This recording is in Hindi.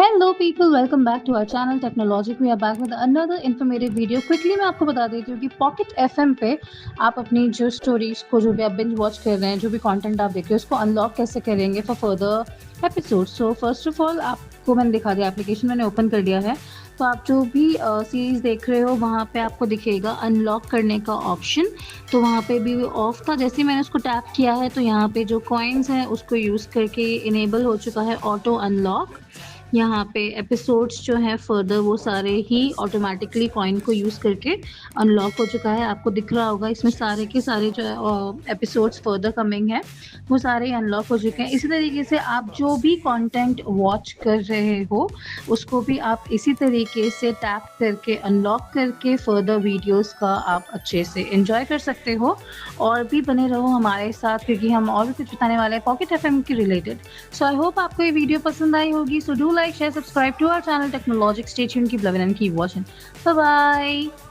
Hello people, welcome back to our channel Technologic. We are back with another informative video. Quickly मैं आपको बता देती हूँ कि Pocket FM पे आप अपनी जो स्टोरीज को जो भी आप बिंज वॉच कर रहे हैं, जो भी कंटेंट आप देख रहे हो, उसको अनलॉक कैसे करेंगे for further episode. So first of all आपको मैंने दिखा दिया, एप्लीकेशन मैंने ओपन कर दिया है। तो आप जो भी सीरीज़ देख रहे हो वहाँ पे आपको दिखेगा अनलॉक करने का ऑप्शन। तो वहाँ पे भी ऑफ था, जैसे ही मैंने उसको टैप किया है तो यहाँ पे जो कॉइन्स हैं उसको यूज़ करके इनेबल हो चुका है ऑटो अनलॉक। यहाँ पे एपिसोड्स जो हैं फर्दर वो सारे ही ऑटोमेटिकली कॉइन को यूज़ करके अनलॉक हो चुका है। आपको दिख रहा होगा इसमें सारे के सारे जो एपिसोड्स फर्दर कमिंग है वो सारे अनलॉक हो चुके हैं। इसी तरीके से आप जो भी कंटेंट वॉच कर रहे हो उसको भी आप इसी तरीके से टैप करके अनलॉक करके फर्दर वीडियोस का आप अच्छे से एंजॉय कर सकते हो। और भी बने रहो हमारे साथ, क्योंकि हम और भी कुछ बताने वाले हैं पॉकेट एफएम के रिलेटेड। सो आई होप आपको ये वीडियो पसंद आई होगी। So do like, share, subscribe to our channel Technologic. Stay tuned, keep loving and keep watching. Bye bye.